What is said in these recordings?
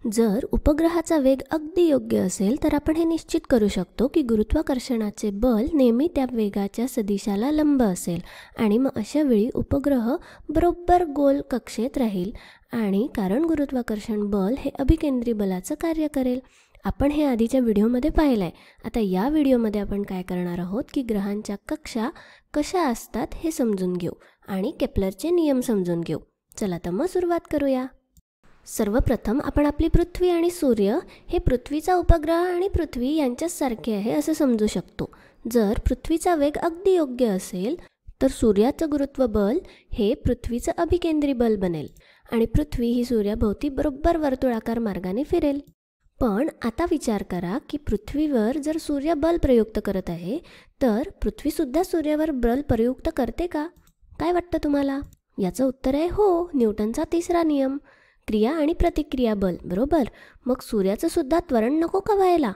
जर उपग्रहाचा वेग अगदी योग्य असेल तर आपण हे निश्चित करू शकतो की गुरुत्वाकर्षणाचे बल नेहमी त्या वेगाच्या सदिशाला लंब असेल आणि मग अशा वेळी उपग्रह बरोबर गोल कक्षेत राहील आणि कारण गुरुत्वाकर्षण बल हे अभिकेंद्री बलाचं कार्य करेल. आपण हे आधीच्या व्हिडिओमध्ये पाहिलं आहे. आता या व्हिडिओमध्ये आपण काय करणार आहोत की ग्रहांच्या कक्षा कशा असतात हे समजून घेऊ आणि केप्लरचे नियम समजून घेऊ. चला तर मग सुरुवात करूया. सर्वप्रथम आपण आपली पृथ्वी आणि सूर्य हे पृथ्वीचा उपग्रह आणि पृथ्वी यांच्याच सारखे आहे असं समजू शकतो. जर पृथ्वीचा वेग अगदी योग्य असेल तर सूर्याचं गुरुत्व बल हे पृथ्वीचं अभिकेंद्री बल बनेल आणि पृथ्वी ही सूर्याभोवती बरोबर वर्तुळाकार मार्गाने फिरेल. पण आता विचार करा की पृथ्वीवर जर सूर्य बल प्रयुक्त करत आहे तर पृथ्वीसुद्धा सूर्यावर बल प्रयुक्त करते का? काय वाटतं तुम्हाला? याचं उत्तर आहे हो, न्यूटनचा तिसरा नियम, क्रिया आणि प्रतिक्रिया बल. बरोबर. मग सूर्याचं सुद्धा त्वरण नको का व्हायला?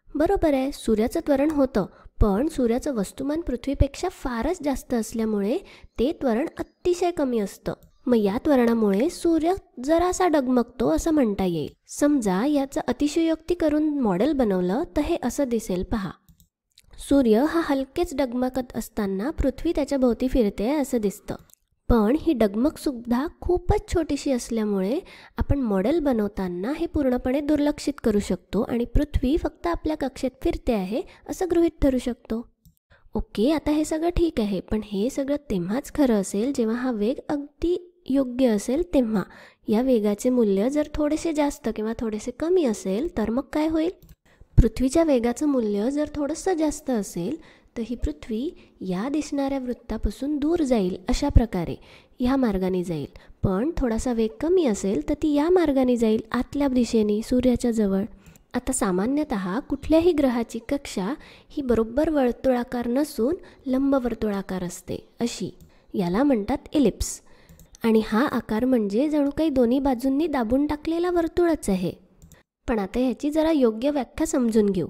बरोबर आहे, सूर्याचं त्वरण होतं, पण सूर्याचं वस्तुमान पृथ्वीपेक्षा फारच जास्त असल्यामुळे ते त्वरण अतिशय कमी असतं. मग या त्वरणामुळे सूर्य जरासा डगमगतो असं म्हणता येईल. समजा याचं अतिशयोक्ती करून मॉडेल बनवलं तर हे असं दिसेल पहा. सूर्य हा हलकेच डगमगत असताना पृथ्वी त्याच्या भोवती फिरते असं दिसतं. पण ही डगमगसुद्धा खूपच छोटीशी असल्यामुळे आपण मॉडेल बनवताना हे पूर्णपणे दुर्लक्षित करू शकतो आणि पृथ्वी फक्त आपल्या कक्षेत फिरते आहे असं गृहीत धरू शकतो. ओके, आता हे सगळं ठीक आहे, पण हे सगळं तेव्हाच खरं असेल जेव्हा हा वेग अगदी योग्य असेल तेव्हा. या वेगाचे मूल्य जर थोडेसे जास्त किंवा थोडेसे कमी असेल तर मग काय होईल? पृथ्वीच्या वेगाचं मूल्य जर थोडंसं जास्त असेल तर ही पृथ्वी या दिसणाऱ्या वृत्तापासून दूर जाईल, अशा प्रकारे ह्या मार्गाने जाईल. पण थोडासा वेग कमी असेल तर ती या मार्गाने जाईल, आतल्या दिशेने, सूर्याच्या जवळ. आता सामान्यतः कुठल्याही ग्रहाची कक्षा ही बरोबर वर्तुळाकार नसून लंबवर्तुळाकार असते अशी. याला म्हणतात एलिप्स. आणि हा आकार म्हणजे जणू काही दोन्ही बाजूंनी दाबून टाकलेला वर्तुळच आहे. पण आता ह्याची जरा योग्य व्याख्या समजून घेऊ.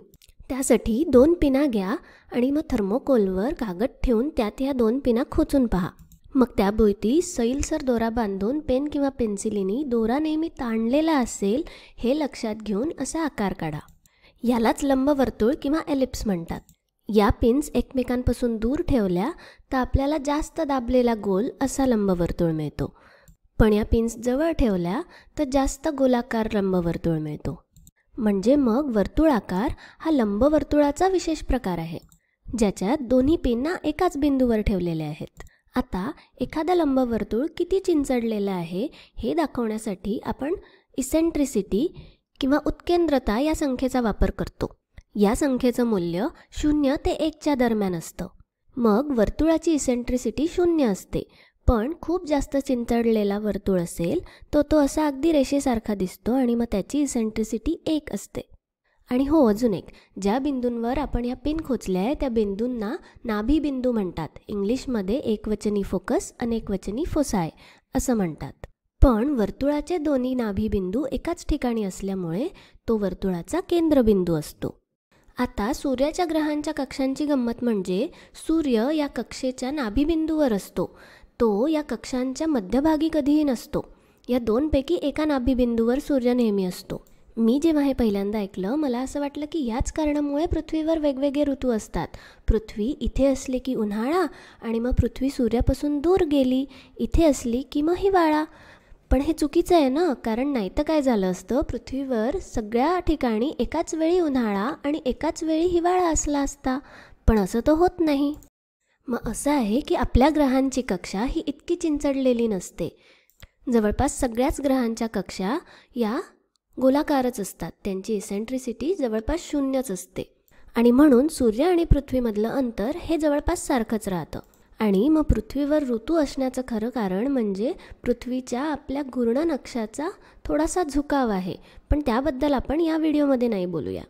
त्यासाठी 2 पिना घ्या आणि मग थर्मोकोलवर कागद ठेवून त्यात ह्या 2 पिना खोचून पहा. मग त्याभोवती सैलसर दोरा बांधून पेन किंवा पेन्सिलीने दोरा नेहमी ताणलेला असेल हे लक्षात घेऊन असा आकार काढा. यालाच लंबवर्तुळ किंवा एलिप्स म्हणतात. या पिन्स एकमेकांपासून दूर ठेवल्या तर आपल्याला जास्त दाबलेला गोल असा लंबवर्तुळ मिळतो. पण या पिन्स जवळ ठेवल्या तर जास्त गोलाकार लंबवर्तुळ मिळतो. म्हणजे मग वर्तुळाकार हा लंबवर्तुळाचा विशेष प्रकार आहे ज्याच्यात दोन्ही पिना एकाच बिंदूवर ठेवलेल्या आहेत. आता एखादा लंबवर्तुळ किती चिंचडलेला आहे हे दाखवण्यासाठी आपण इसेंट्रिसिटी किंवा उत्केंद्रता या संख्येचा वापर करतो. या संख्येचं मूल्य 0 ते 1च्या दरम्यान असतं. मग वर्तुळाची इसेंट्रिसिटी 0 असते. पण खूप जास्त चिंचडलेला वर्तुळ असेल तो असा अगदी रेषेसारखा दिसतो आणि मग त्याची इसेंट्रिसिटी 1 असते. आणि हो, अजून एक, ज्या बिंदूंवर आपण ह्या पिन खोचल्या आहे त्या बिंदूंना नाभी बिंदू म्हणतात. इंग्लिशमध्ये एकवचनी फोकस, अनेकवचनी फोसाय असं म्हणतात. पण वर्तुळाचे दोन्ही नाभी बिंदू एकाच ठिकाणी असल्यामुळे तो वर्तुळाचा केंद्रबिंदू असतो. आता सूर्याच्या ग्रहांच्या कक्षांची गंमत म्हणजे सूर्य या कक्षेच्या नाभीबिंदूवर असतो. तो या कक्षांच्या मध्यभागी कधीही नसतो. या 2पैकी एका नाभीबिंदूवर सूर्य नेहमी असतो. मी जेव्हा हे पहिल्यांदा ऐकलं मला असं वाटलं की याच कारणामुळे पृथ्वीवर वेगवेगळे ऋतू असतात. पृथ्वी इथे असली की उन्हाळा आणि मग पृथ्वी सूर्यापासून दूर गेली इथे असली की मग हिवाळा. पण हे चुकीचं आहे ना, कारण नाही तर काय झालं असतं, पृथ्वीवर सगळ्या ठिकाणी एकाच वेळी उन्हाळा आणि एकाच वेळी हिवाळा असला असता. पण असं तर होत नाही. मग असं आहे की आपल्या ग्रहांची कक्षा ही इतकी चिंचडलेली नसते. जवळपास सगळ्याच ग्रहांच्या कक्षा या गोलाकारच असतात. त्यांची इसेंट्रिसिटी जवळपास 0च असते आणि म्हणून सूर्य आणि पृथ्वीमधलं अंतर हे जवळपास सारखंच राहतं. आणि मग पृथ्वीवर ऋतू असण्याचं खरं कारण म्हणजे पृथ्वीच्या आपल्या घूर्ण नक्षाचा थोडासा झुकाव आहे. पण त्याबद्दल आपण या व्हिडिओमध्ये नाही बोलूया.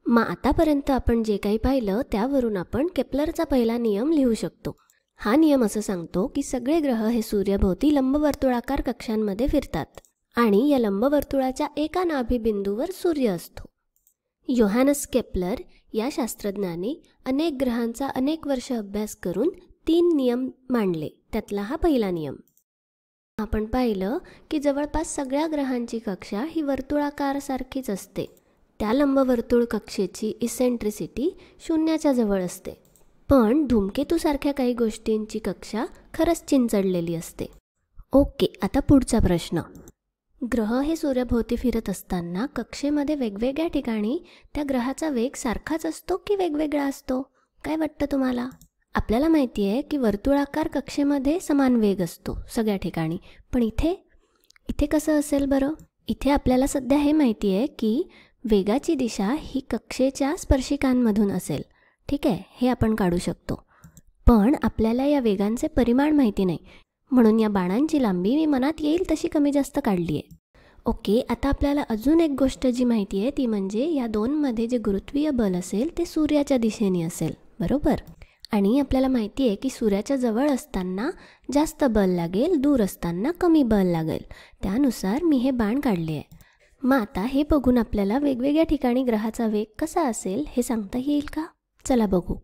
मग आतापर्यंत आपण जे काही पाहिलं त्यावरून आपण केप्लरचा पहिला नियम लिहू शकतो. हा नियम असं सांगतो की सगळे ग्रह हे सूर्याभोवती लंबवर्तुळाकार कक्षांमध्ये फिरतात आणि या लंबवर्तुळाच्या एका नाभीबिंदूवर सूर्य असतो. योहानस केप्लर या शास्त्रज्ञाने अनेक ग्रहांचा अनेक वर्ष अभ्यास करून 3 नियम मांडले. त्यातला हा पहिला नियम. आपण पाहिलं की जवळपास सगळ्या ग्रहांची कक्षा ही वर्तुळाकार सारखीच असते. त्या लंबवर्तुळ कक्षेची इसेंट्रिसिटी शून्याच्या जवळ असते. पण धूमकेतूसारख्या काही गोष्टींची कक्षा खरंच चिंचडलेली असते. ओके, आता पुढचा प्रश्न. ग्रह हे सूर्याभोवती फिरत असताना कक्षेमध्ये वेगवेगळ्या ठिकाणी त्या ग्रहाचा वेग सारखाच असतो की वेगवेगळा असतो? काय वाटतं तुम्हाला? आपल्याला माहिती आहे की वर्तुळाकार कक्षेमध्ये समान वेग असतो सगळ्या ठिकाणी, पण इथे कसं असेल बरं? इथे आपल्याला सध्या हे माहिती आहे की वेगाची दिशा ही कक्षेच्या स्पर्शिकांमधून असेल. ठीक आहे, हे आपण काढू शकतो. पण आपल्याला या वेगांचे परिमाण माहिती नाही, म्हणून या बाणांची लांबी मी मनात येईल तशी कमी जास्त काढली आहे. ओके, आता आपल्याला अजून एक गोष्ट जी माहिती आहे ती म्हणजे या दोनमध्ये जे गुरुत्वीय बल असेल ते सूर्याच्या दिशेने असेल, बरोबर? आणि आपल्याला माहिती आहे की सूर्याच्या जवळ असताना जास्त बल लागेल, दूर असताना कमी बल लागेल. त्यानुसार मी हे बाण काढले आहे. मग आता हे बघून आपल्याला वेगवेगळ्या ठिकाणी ग्रहाचा वेग कसा असेल हे सांगता येईल का? चला बघू.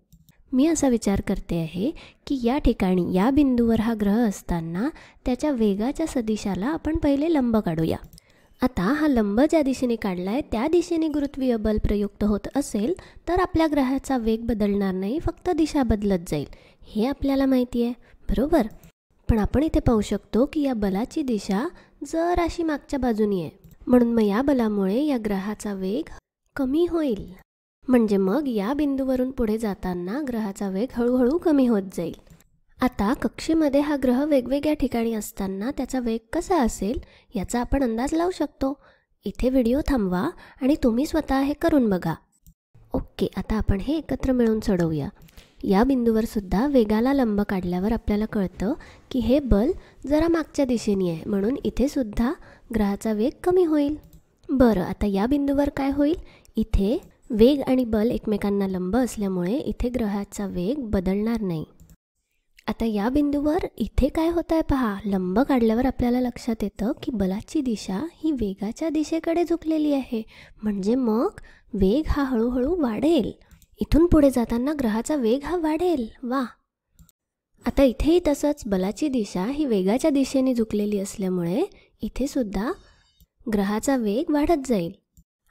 मी असा विचार करते आहे की या ठिकाणी या बिंदूवर हा ग्रह असताना त्याच्या वेगाच्या सदिशाला आपण पहिले लंब काढूया. आता हा लंब ज्या दिशेने काढला आहे त्या दिशेने गुरुत्वीय बल प्रयुक्त होत असेल तर आपल्या ग्रहाचा वेग बदलणार नाही, फक्त दिशा बदलत जाईल. हे आपल्याला माहिती आहे, बरोबर? पण आपण इथे पाहू शकतो की या बलाची दिशा जराशी मागच्या बाजूनी आहे, म्हणून मग या बलामुळे या ग्रहाचा वेग कमी होईल. म्हणजे मग या बिंदूवरून पुढे जाताना ग्रहाचा वेग हळूहळू कमी होत जाईल. आता कक्षेमध्ये हा ग्रह वेगवेगळ्या ठिकाणी असताना त्याचा वेग कसा असेल याचा आपण अंदाज लावू शकतो. इथे व्हिडिओ थांबवा आणि तुम्ही स्वतः हे करून बघा. ओके, आता आपण हे एकत्र मिळून सोडवूया. या बिंदूवर सुद्धा वेगाला लंब काढल्यावर आपल्याला कळतं की हे बल जरा मागच्या दिशेने आहे, म्हणून इथे सुद्धा ग्रहाचा वेग कमी होईल. बरं, आता या बिंदूवर काय होईल? इथे वेग आणि बल एकमेकांना लंब असल्यामुळे इथे ग्रहाचा वेग बदलणार नाही. आता या बिंदूवर इथे काय होत आहे पहा. लंब काढल्यावर आपल्याला लक्षात येतं की बलाची दिशा ही वेगाच्या दिशेकडे झुकलेली आहे, म्हणजे मग वेग हा हळूहळू वाढेल. इथून पुढे जाताना ग्रहाचा वेग हा वाढेल. वा. आता इथेही तसंच बलाची दिशा ही वेगाच्या दिशेने झुकलेली असल्यामुळे इथे सुद्धा ग्रहाचा वेग वाढत जाईल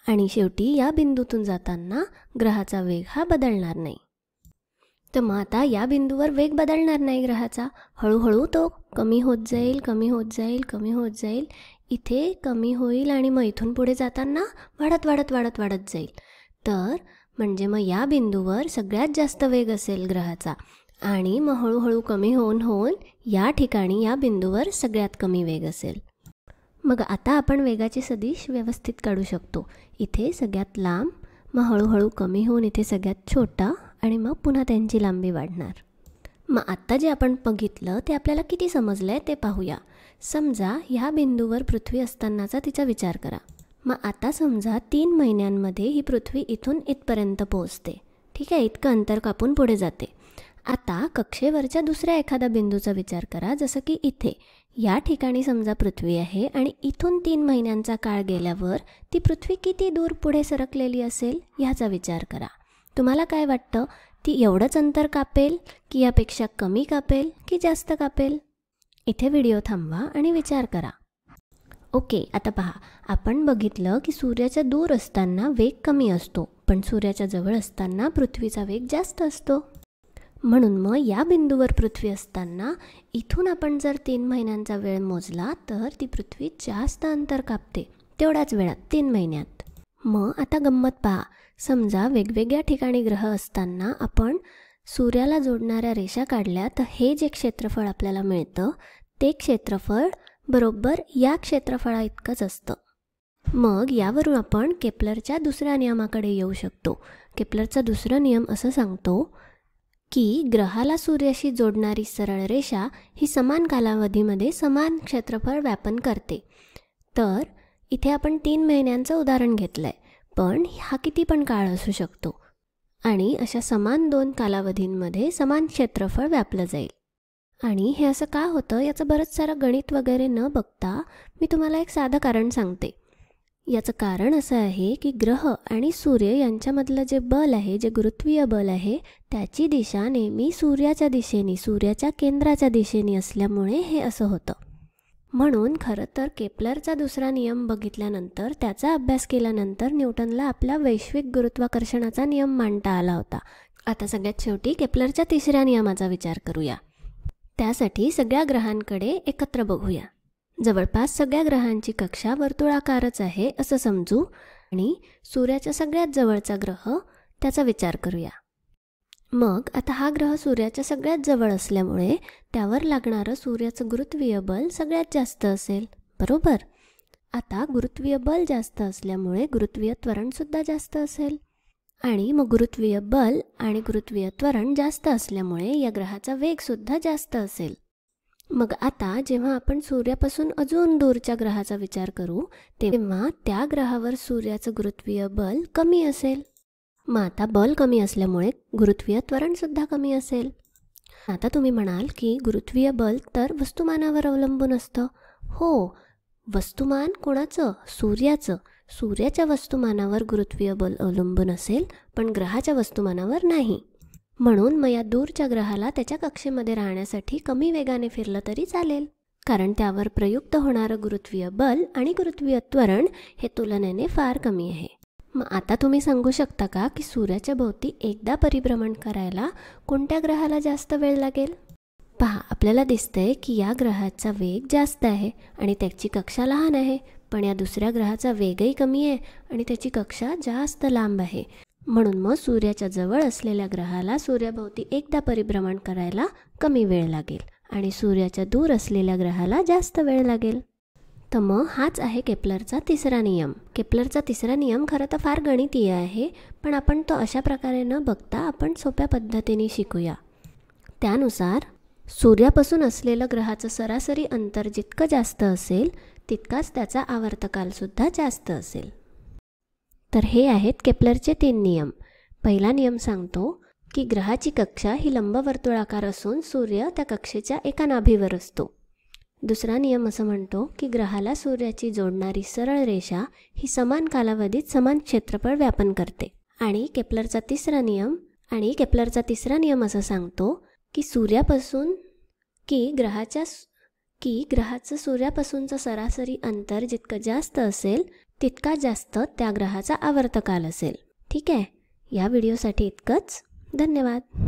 आणि शेवटी या बिंदूतून जाताना ग्रहाचा वेग हा बदलणार नाही. तर मग आता या बिंदूवर वेग बदलणार नाही ग्रहाचा, हळूहळू तो कमी होत जाईल, कमी होत जाईल, कमी होत जाईल. इथे कमी होईल आणि मग इथून पुढे जाताना वाढत वाढत वाढत वाढत जाईल. तर म्हणजे मग या बिंदूवर सगळ्यात जास्त वेग असेल ग्रहाचा आणि मग हळूहळू कमी होऊन होऊन या ठिकाणी या बिंदूवर सगळ्यात कमी वेग असेल. मग आता आपण वेगाचे सदिश व्यवस्थित काढू शकतो. इथे सगळ्यात लांब, मग हळूहळू कमी होऊन इथे सगळ्यात छोटा आणि मग पुन्हा त्यांची लांबी वाढणार. मग आत्ता जे आपण बघितलं ते आपल्याला किती समजलं आहे ते पाहूया. समजा ह्या बिंदूवर पृथ्वी असतानाचा तिचा विचार करा. मग आता समजा 3 महिन्यांमध्ये ही पृथ्वी इथून इथपर्यंत पोहोचते. ठीक आहे, इतकं अंतर कापून पुढे जाते. आता कक्षेवरच्या दुसऱ्या एखाद्या बिंदूचा विचार करा, जसं की इथे या ठिकाणी समजा पृथ्वी आहे आणि इथून 3 महिन्यांचा काळ गेल्यावर ती पृथ्वी किती दूर पुढे सरकलेली असेल ह्याचा विचार करा. तुम्हाला काय वाटतं, ती एवढंच अंतर कापेल की यापेक्षा कमी कापेल की जास्त कापेल? इथे व्हिडिओ थांबवा आणि विचार करा. ओके, आता पहा, आपण बघितलं की सूर्याच्या दूर असताना वेग कमी असतो, पण सूर्याच्या जवळ असताना पृथ्वीचा वेग जास्त असतो. म्हणून मग या बिंदूवर पृथ्वी असताना इथून आपण जर 3 महिन्यांचा वेळ मोजला तर ती पृथ्वी जास्त अंतर कापते तेवढ्याच वेळात, 3 महिन्यात. मग आता गंमत पहा. समजा वेगवेगळ्या ठिकाणी ग्रह असताना आपण सूर्याला जोडणाऱ्या रेषा काढल्या तर हे जे क्षेत्रफळ आपल्याला मिळतं ते क्षेत्रफळ बरोबर या क्षेत्रफळा इतकंच असतं. मग यावरून आपण केप्लरच्या दुसऱ्या नियमाकडे येऊ शकतो. केप्लरचा दुसरा नियम असं सांगतो की ग्रहाला सूर्याशी जोडणारी सरळ रेषा ही समान कालावधीमध्ये समान क्षेत्रफळ व्यापन करते. तर इथे आपण 3 महिन्यांचं उदाहरण घेतलं आहे, पण हा किती पण काळ असू शकतो आणि अशा समान 2 कालावधींमध्ये समान क्षेत्रफळ व्यापलं जाईल. आणि हे असं का होतं याचं बरंच सारं गणित वगैरे न बघता मी तुम्हाला एक साधं कारण सांगते. याचं कारण असं आहे की ग्रह आणि सूर्य यांच्यामधलं जे बल आहे, जे गुरुत्वीय बल आहे, त्याची दिशा नेहमी सूर्याच्या दिशेने, सूर्याच्या केंद्राच्या दिशेने असल्यामुळे हे असं होतं. म्हणून खरं तर केपलरचा दुसरा नियम बघितल्यानंतर, त्याचा अभ्यास केल्यानंतर न्यूटनला आपला वैश्विक गुरुत्वाकर्षणाचा नियम मांडता आला होता. आता सगळ्यात शेवटी केपलरच्या तिसऱ्या नियमाचा विचार करूया. त्यासाठी सगळ्या ग्रहांकडे एकत्र बघूया. जवळपास सगळ्या ग्रहांची कक्षा वर्तुळाकारच आहे असं समजू आणि सूर्याच्या सगळ्यात जवळचा ग्रह त्याचा विचार करूया. मग आता हा ग्रह सूर्याच्या सगळ्यात जवळ असल्यामुळे त्यावर लागणारं सूर्याचं गुरुत्वीय बल सगळ्यात जास्त असेल, बरोबर? आता गुरुत्वीय बल जास्त असल्यामुळे गुरुत्वीय त्वरणसुद्धा जास्त असेल आणि मग गुरुत्वीय बल आणि गुरुत्वीय त्वरण जास्त असल्यामुळे या ग्रहाचा वेगसुद्धा जास्त असेल. मग आता जेव्हा आपण सूर्यापासून अजून दूरच्या ग्रहाचा विचार करू तेव्हा त्या ग्रहावर सूर्याचं गुरुत्वीय बल कमी असेल. मग आता बल कमी असल्यामुळे गुरुत्वीय त्वरणसुद्धा कमी असेल. आता तुम्ही म्हणाल की गुरुत्वीय बल तर वस्तुमानावर अवलंबून असतं. हो, वस्तुमान कोणाचं? सूर्याचं. सूर्याच्या वस्तुमानावर गुरुत्वीय बल अवलंबून असेल, पण ग्रहाच्या वस्तुमानावर नाही. म्हणून मग या दूरच्या ग्रहाला त्याच्या कक्षेमध्ये राहण्यासाठी कमी वेगाने फिरलं तरी चालेल, कारण त्यावर प्रयुक्त होणारं गुरुत्वीय बल आणि गुरुत्वीय त्वरण हे तुलनेने फार कमी आहे. मग आता तुम्ही सांगू शकता का की सूर्याच्या भोवती एकदा परिभ्रमण करायला कोणत्या ग्रहाला जास्त वेळ लागेल? पहा, आपल्याला दिसतंय की या ग्रहाचा वेग जास्त आहे आणि त्याची कक्षा लहान आहे, पण या दुसऱ्या ग्रहाचा वेगही कमी आहे आणि त्याची कक्षा जास्त लांब आहे. म्हणून मग सूर्याच्या जवळ असलेल्या ग्रहाला सूर्याभोवती एकदा परिभ्रमण करायला कमी वेळ लागेल आणि सूर्याच्या दूर असलेल्या ग्रहाला जास्त वेळ लागेल. तर मग हाच आहे केपलरचा तिसरा नियम. केपलरचा तिसरा नियम खरं तर फार गणितीय आहे, पण आपण तो अशा प्रकारे न बघता आपण सोप्या पद्धतीने शिकूया. त्यानुसार सूर्यापासून असलेलं ग्रहाचं सरासरी अंतर जितकं जास्त असेल तितकाच त्याचा आवर्तकालसुद्धा जास्त असेल. तर हे आहेत केपलरचे 3 नियम. पहिला नियम सांगतो की ग्रहाची कक्षा ही लंबवर्तुळाकार असून सूर्य त्या कक्षेच्या एका नाभीवर असतो. दुसरा नियम असं म्हणतो की ग्रहाला सूर्याची जोडणारी सरळ रेषा ही समान कालावधीत समान क्षेत्रफळ व्यापन करते. आणि केपलरचा तिसरा नियम असं सांगतो की ग्रहाचं सूर्यापासूनचं सरासरी अंतर जितकं जास्त असेल तितका जास्त त्या ग्रहाचा आवर्तकाल असेल. ठीक आहे, या व्हिडिओसाठी इतकंच. धन्यवाद.